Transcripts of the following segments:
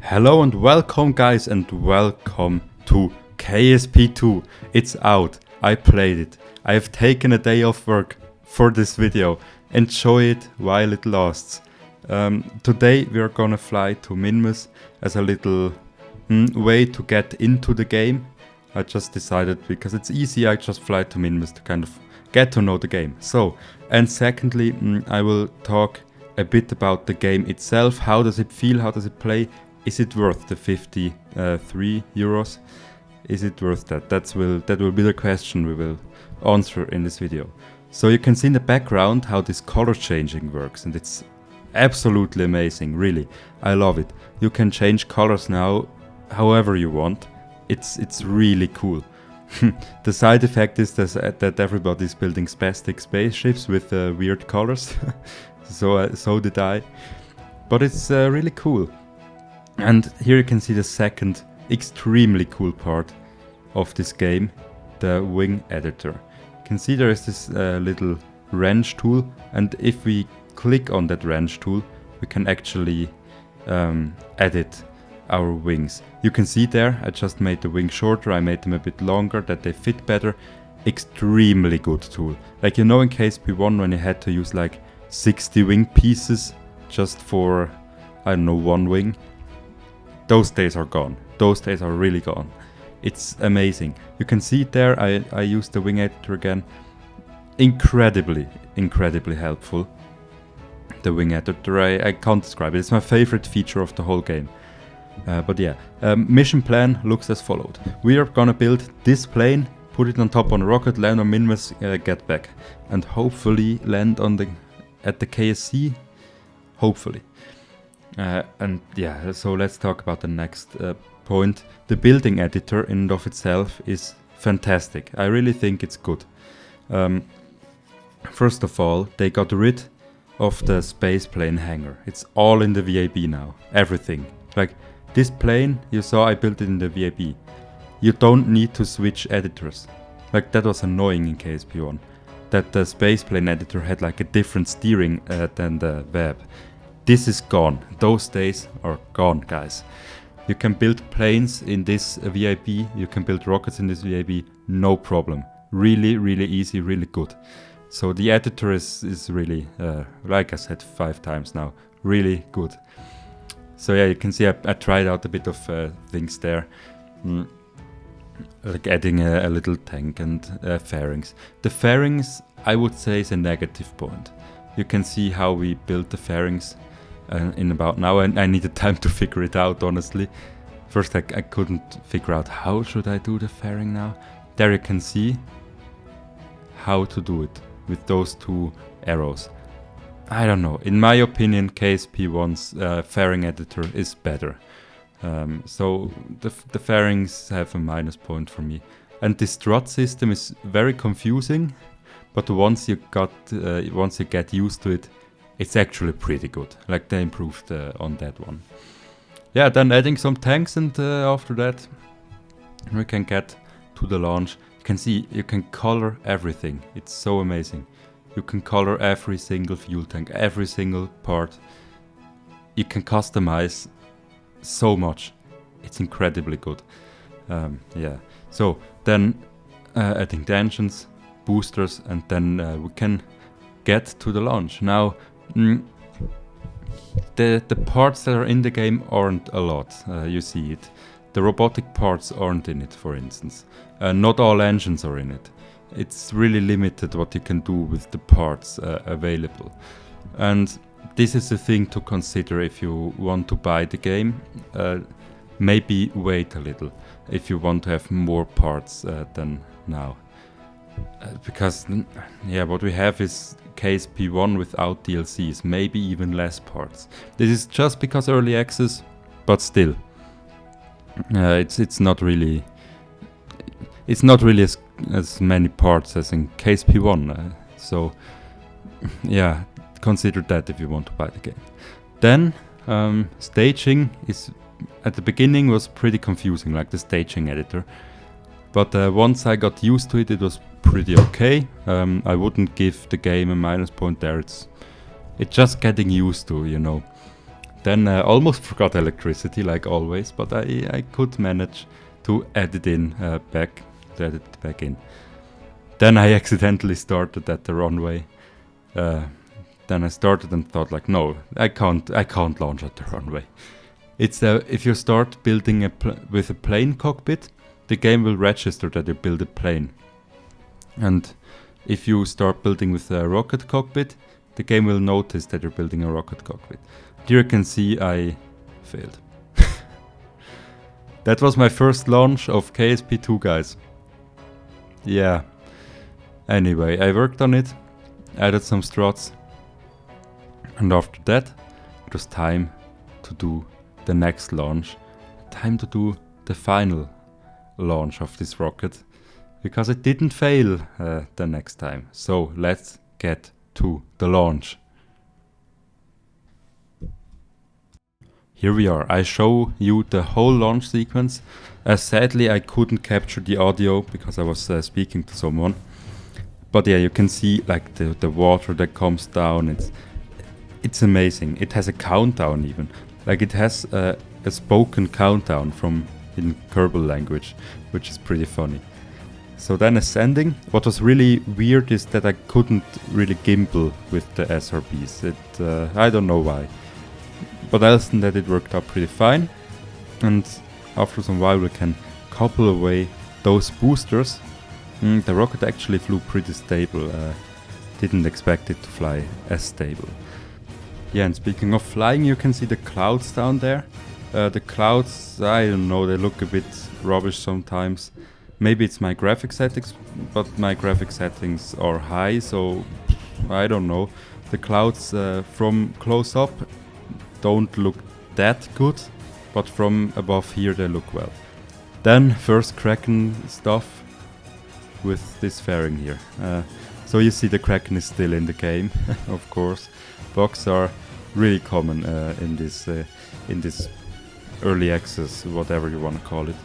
Hello and welcome guys and welcome to KSP2. It's out. I played it. I have taken a day off work for this video. Enjoy it while it lasts. Today we are gonna fly to Minimus as a little way to get into the game. I just decided because it's easy, I just fly to Minimus to kind of get to know the game. So, and secondly, I will talk a bit about the game itself. How does it feel? How does it play? Is it worth the 53 euros? Is it worth that? That will be the question we will answer in this video. So you can see in the background how this color changing works, and it's absolutely amazing, really. I love it. You can change colors now however you want. It's really cool. The side effect is that everybody's building spastic spaceships with weird colors. So did I. But it's really cool. And here you can see the second extremely cool part of this game, the wing editor. You can see there is this little wrench tool, and if we click on that wrench tool, we can actually edit our wings. You can see there, I just made the wing shorter, I made them a bit longer, that they fit better. Extremely good tool. Like, you know, in KSP1 when you had to use like 60 wing pieces just for, I don't know, one wing. Those days are gone. Those days are really gone. It's amazing. You can see it there. I used the wing editor again. Incredibly helpful. The wing editor, I can't describe it. It's my favorite feature of the whole game. But yeah, mission plan looks as followed. We are gonna build this plane, put it on top on a rocket, land on Minimus, get back, and hopefully land on at the KSC. Hopefully. And yeah, so let's talk about the next point. The building editor in and of itself is fantastic. I really think it's good. First of all, they got rid of the space plane hangar. It's all in the VAB now. Everything. Like this plane, you saw I built it in the VAB. You don't need to switch editors. Like that was annoying in KSP1. That the space plane editor had like a different steering than the web. This is gone. Those days are gone, guys. You can build planes in this VIB. You can build rockets in this VIB. No problem. Really, really easy, really good. So the editor is really, like I said 5 times now, really good. So yeah, you can see I tried out a bit of things there. Like adding a little tank and fairings. The fairings, I would say, is a negative point. You can see how we built the fairings in about now, and I needed time to figure it out, honestly. First I couldn't figure out how should I do the fairing now. There you can see how to do it with those 2 arrows. I don't know, in my opinion KSP1's fairing editor is better. So the fairings have a minus point for me. And the strut system is very confusing, but once you get used to it, it's actually pretty good. Like they improved on that one. Yeah, then adding some tanks, and after that we can get to the launch. You can see you can color everything. It's so amazing. You can color every single fuel tank, every single part. You can customize so much. It's incredibly good. Yeah. So then adding the engines, boosters, and then we can get to the launch. Now, the parts that are in the game aren't a lot. You see it. The robotic parts aren't in it, for instance. Not all engines are in it. It's really limited what you can do with the parts available. And this is a thing to consider if you want to buy the game. Maybe wait a little if you want to have more parts than now. Because yeah, what we have is KSP1 without DLCs, maybe even less parts. This is just because early access, but still, it's not really as many parts as in KSP1. So yeah, consider that if you want to buy the game. Then staging is at the beginning was pretty confusing, like the staging editor. But once I got used to it, it was pretty okay. I wouldn't give the game a minus point there. It's just getting used to, you know. Then almost forgot electricity like always, but I could manage to add it in back, to add it back in. Then I accidentally started at the runway. Then I started and thought like, no, I can't launch at the runway. It's if you start building with a plane cockpit, the game will register that you build a plane. And if you start building with a rocket cockpit, the game will notice that you're building a rocket cockpit. Here you can see I failed. That was my first launch of KSP2, guys. Yeah. Anyway, I worked on it, added some struts, and after that, it was time to do the next launch. Time to do the final launch of this rocket, because it didn't fail the next time. So let's get to the launch. Here we are. I show you the whole launch sequence. Sadly, I couldn't capture the audio because I was speaking to someone. But yeah, you can see like the water that comes down. It's amazing. It has a countdown even. Like it has a spoken countdown from in Kerbal language, which is pretty funny. So then ascending. What was really weird is that I couldn't really gimbal with the SRBs. I don't know why. But else than that, it worked out pretty fine. And after some while, we can couple away those boosters. The rocket actually flew pretty stable. Didn't expect it to fly as stable. Yeah, and speaking of flying, you can see the clouds down there. The clouds, I don't know, they look a bit rubbish sometimes. Maybe it's my graphic settings, but my graphic settings are high, so I don't know. The clouds from close up don't look that good, but from above here they look well. Then first Kraken stuff with this fairing here. So you see the Kraken is still in the game, of course. Bugs are really common in this early access, whatever you want to call it.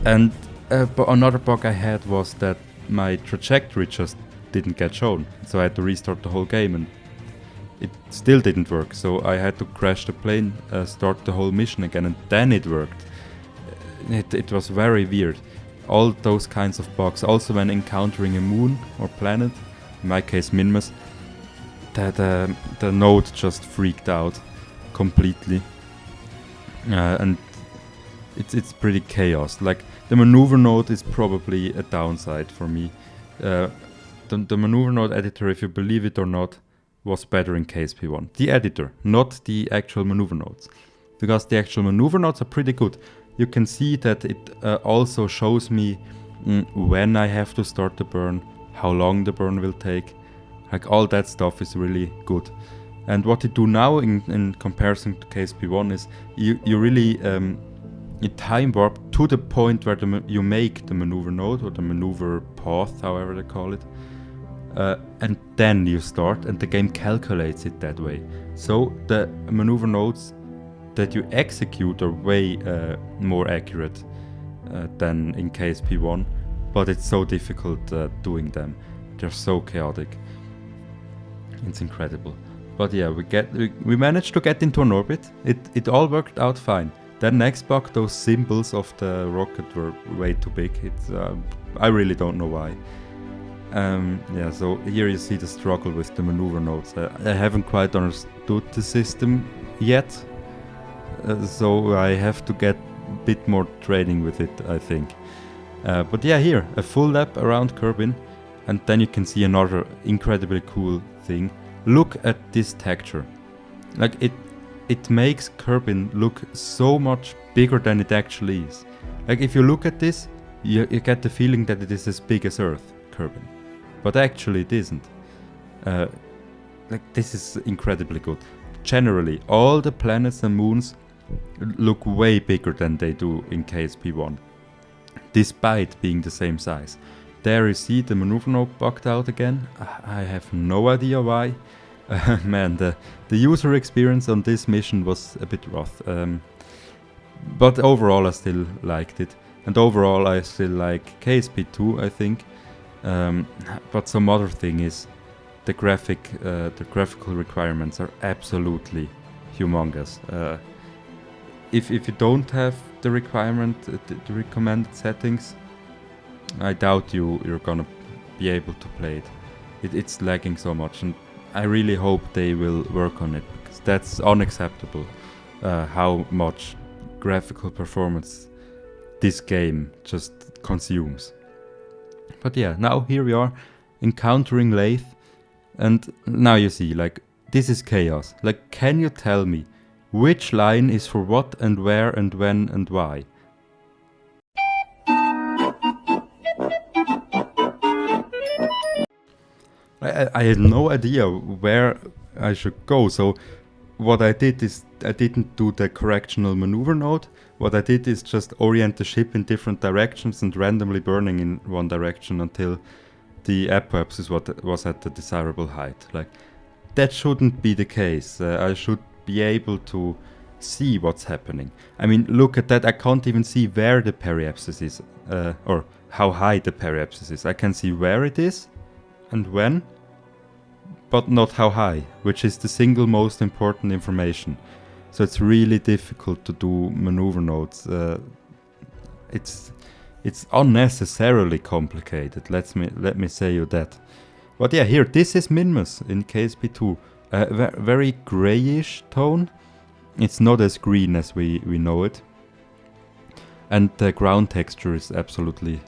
And but another bug I had was that my trajectory just didn't get shown, so I had to restart the whole game, and it still didn't work. So I had to crash the plane, start the whole mission again, and then it worked. It was very weird. All those kinds of bugs. Also when encountering a moon or planet, in my case Minimus, that the node just freaked out completely, and it's pretty chaos. Like the maneuver node is probably a downside for me. The maneuver node editor, if you believe it or not, was better in KSP1. The editor, not the actual maneuver nodes, because the actual maneuver nodes are pretty good. You can see that it also shows me when I have to start the burn, how long the burn will take. Like all that stuff is really good. And what you do now in comparison to KSP1 is you really you time warp to the point where you make the maneuver node or the maneuver path, however they call it. And then you start, and the game calculates it that way. So the maneuver nodes that you execute are way more accurate than in KSP1, but it's so difficult doing them. They're so chaotic. It's incredible. But yeah, we managed to get into an orbit. It all worked out fine. Then next bug, those symbols of the rocket were way too big. I really don't know why. Yeah, so here you see the struggle with the maneuver nodes. I haven't quite understood the system yet, so I have to get a bit more training with it, I think. But yeah, here, a full lap around Kerbin, and then you can see another incredibly cool thing. Look at this texture. Like it makes Kerbin look so much bigger than it actually is. Like if you look at this, you get the feeling that it is as big as Earth, Kerbin. But actually it isn't. Like this is incredibly good. Generally, all the planets and moons look way bigger than they do in KSP1, despite being the same size. There you see the maneuver node bugged out again. I have no idea why. Man, the user experience on this mission was a bit rough. But overall I still liked it. And overall I still like KSP2, I think. But some other thing is the graphical requirements are absolutely humongous. If you don't have the requirement, the recommended settings, I doubt you're gonna be able to play it. It's lagging so much, and I really hope they will work on it, because that's unacceptable. How much graphical performance this game just consumes. But yeah, now here we are encountering Lathe, and now you see, like, this is chaos. Like, can you tell me which line is for what and where and when and why? I had no idea where I should go, so what I did is I didn't do the correctional maneuver node. What I did is just orient the ship in different directions and randomly burning in one direction until the apoapsis was at the desirable height. Like, that shouldn't be the case. I should be able to see what's happening. I mean, look at that. I can't even see where the periapsis is, or how high the periapsis is. I can see where it is and when, but not how high, which is the single most important information. So it's really difficult to do maneuver nodes. It's unnecessarily complicated. Let me say you that. But yeah, here, this is Minimus in KSP2. Very grayish tone. It's not as green as we know it. And the ground texture is absolutely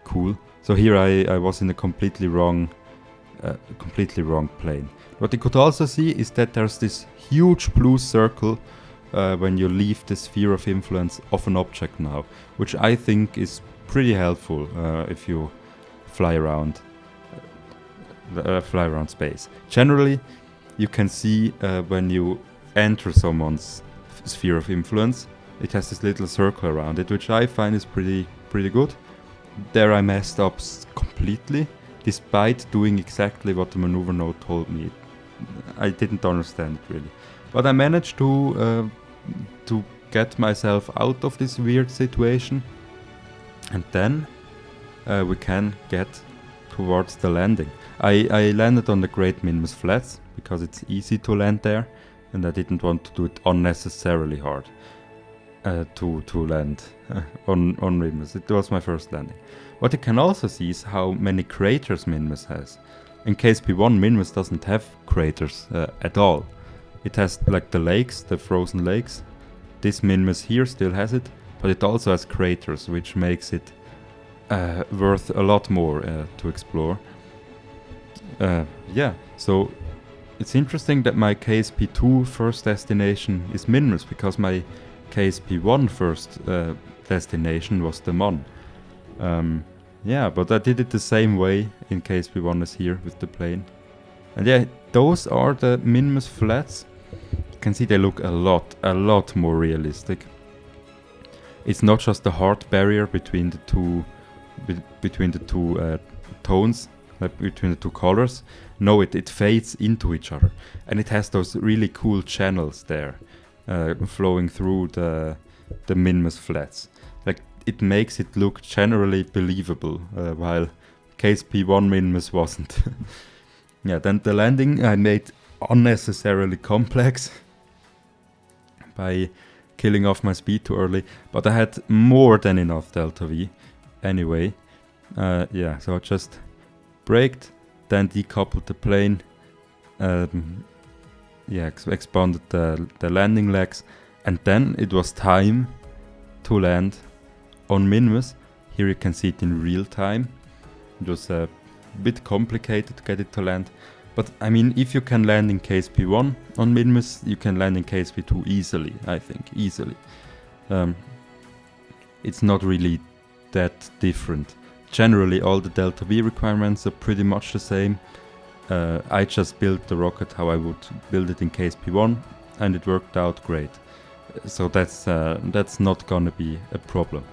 cool. So here I was in a completely wrong plane. What you could also see is that there's this huge blue circle when you leave the sphere of influence of an object now, which I think is pretty helpful if you fly around space. Generally, you can see when you enter someone's sphere of influence, it has this little circle around it, which I find is pretty good. There I messed up completely, despite doing exactly what the maneuver node told me. I didn't understand it really, but I managed to get myself out of this weird situation, and then we can get towards the landing. I landed on the Great Minimus Flats because it's easy to land there, and I didn't want to do it unnecessarily hard to land on Minimus. It was my first landing. What you can also see is how many craters Minimus has. In KSP1, Minimus doesn't have craters at all. It has like the lakes, the frozen lakes. This Minimus here still has it, but it also has craters, which makes it worth a lot more to explore. Yeah, so it's interesting that my KSP2 first destination is Minimus, because my KSP1 first destination was the Mon. Yeah, but I did it the same way in KSP1 as here with the plane. And yeah, those are the Minimus Flats. You can see they look a lot more realistic. It's not just a hard barrier between the two tones, like between the two colors. No, it fades into each other, and it has those really cool channels there, flowing through the Minimus Flats. Like, it makes it look generally believable, while KSP1 Minimus wasn't. Yeah, then the landing I made unnecessarily complex by killing off my speed too early, but I had more than enough delta V anyway. Yeah, so I just braked, then decoupled the plane, yeah, expanded the landing legs, and then it was time to land on Minimus. Here you can see it in real time. It was a bit complicated to get it to land, but I mean, if you can land in KSP1 on Minimus, you can land in KSP2 easily, I think, easily. It's not really that different. Generally, all the delta V requirements are pretty much the same. I just built the rocket how I would build it in KSP1, and it worked out great. So that's not gonna be a problem.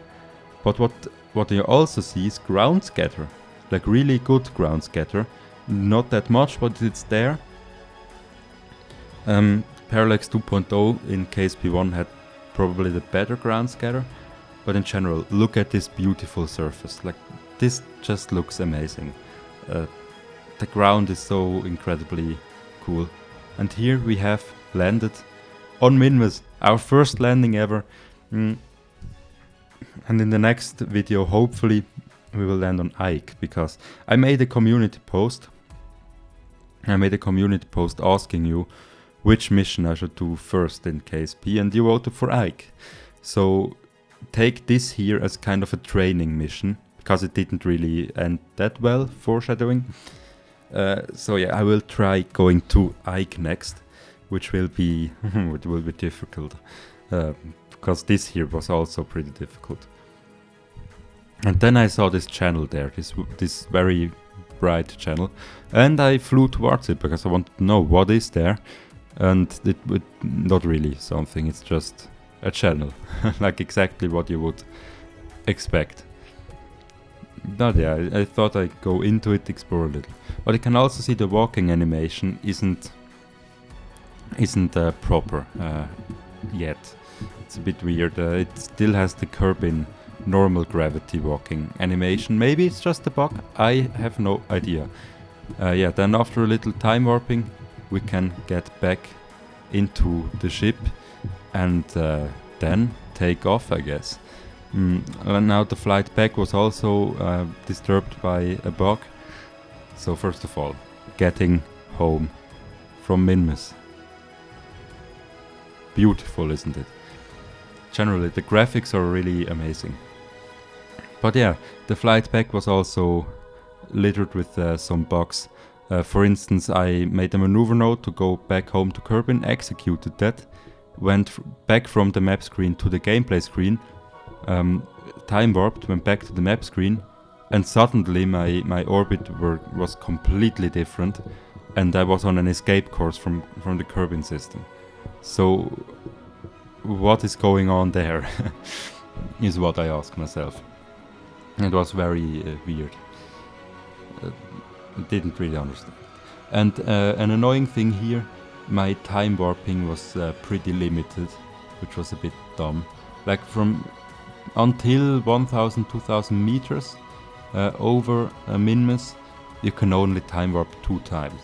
But what you also see is ground scatter, like really good ground scatter. Not that much, but it's there. Parallax 2.0 in KSP1 had probably the better ground scatter, but in general, look at this beautiful surface. Like, this just looks amazing. The ground is so incredibly cool. And here we have landed on Minimus, our first landing ever. And in the next video, hopefully, we will land on Ike, because I made a community post. Asking you which mission I should do first in KSP, and you voted for Ike. So take this here as kind of a training mission, because it didn't really end that well, foreshadowing. So yeah, I will try going to Ike next, which will be difficult, because this here was also pretty difficult. And then I saw this channel there, this very bright channel, and I flew towards it because I wanted to know what is there, and it would not really something, it's just a channel, like exactly what you would expect. But yeah, I thought I'd go into it, explore a little. But you can also see the walking animation isn't proper yet. It's a bit weird. It still has the Kerbin normal gravity walking animation. Maybe it's just a bug. I have no idea. Yeah, then after a little time warping, we can get back into the ship and then take off, I guess. And now the flight back was also disturbed by a bug. So first of all, getting home from Minimus. Beautiful, isn't it? Generally, the graphics are really amazing. But yeah, the flight back was also littered with some bugs. For instance, I made a maneuver node to go back home to Kerbin, executed that, went back from the map screen to the gameplay screen, time warped, went back to the map screen, and suddenly my orbit was completely different, and I was on an escape course from the Kerbin system. So what is going on there is what I ask myself. It was very weird. Didn't really understand. And an annoying thing here, my time warping was pretty limited, which was a bit dumb. Like from until 1000, 2000 meters over Minimus, you can only time warp 2 times.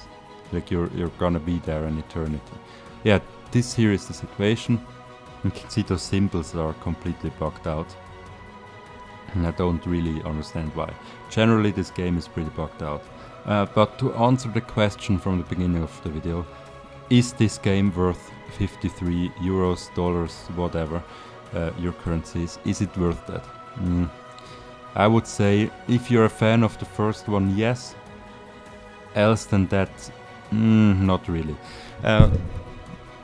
Like you're gonna be there an eternity. Yeah, this here is the situation. You can see those symbols are completely blocked out. And I don't really understand why. Generally this game is pretty bugged out. But to answer the question from the beginning of the video, is this game worth 53 euros, dollars, whatever your currency is it worth that? I would say if you're a fan of the first one, yes. Else than that, not really.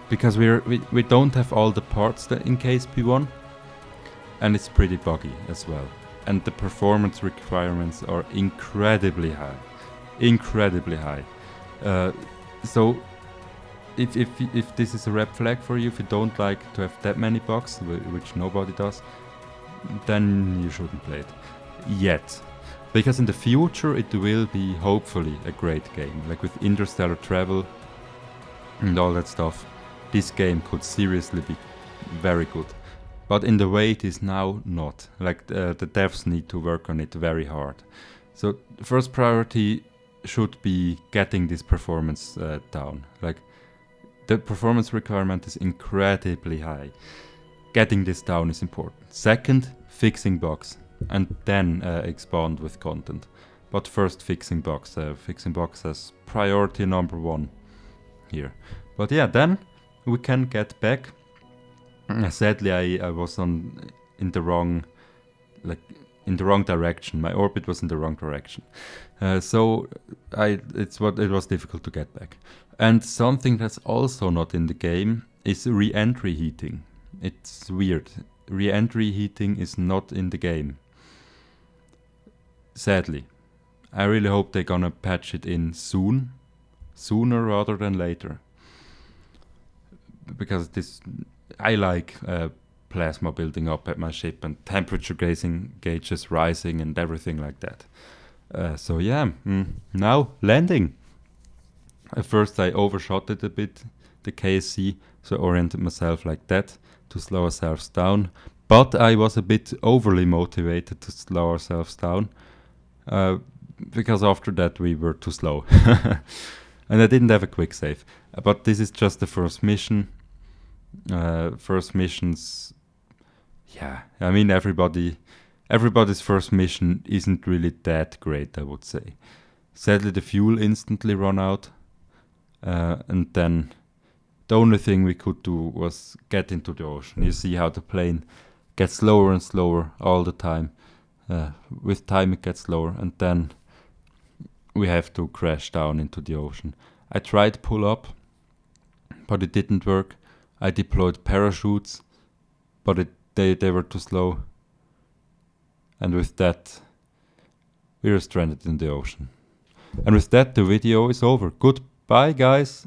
Because we don't have all the parts that in KSP1, and it's pretty buggy as well. And the performance requirements are incredibly high. So if this is a red flag for you, if you don't like to have that many bugs, which nobody does, then you shouldn't play it yet. Because in the future it will be hopefully a great game, like with interstellar travel and all that stuff. This game could seriously be very good. But in the way it is now, not. Like the devs need to work on it very hard. So first priority should be getting this performance down. Like the performance requirement is incredibly high. Getting this down is important. Second, fixing bugs, and then expand with content. But first, fixing bugs. Fixing bugs as priority number 1 here. But yeah, then we can get back. Sadly, I was in the wrong direction. My orbit was in the wrong direction, so it was difficult to get back. And something that's also not in the game is re-entry heating. It's weird. Re-entry heating is not in the game. Sadly, I really hope they're gonna patch it in sooner rather than later. Because I like plasma building up at my ship and temperature gauges rising and everything like that. So yeah, now landing. At first I overshot it a bit, the KSC, so I oriented myself like that to slow ourselves down. But I was a bit overly motivated to slow ourselves down, because after that we were too slow. And I didn't have a quick save. But this is just the first mission. First missions, yeah, I mean everybody's first mission isn't really that great, I would say. Sadly, the fuel instantly run out, and then the only thing we could do was get into the ocean. You see how the plane gets slower and slower all the time. With time it gets slower, and then we have to crash down into the ocean. I tried to pull up, but it didn't work. I deployed parachutes, but they were too slow. And with that, we were stranded in the ocean. And with that, the video is over. Goodbye, guys.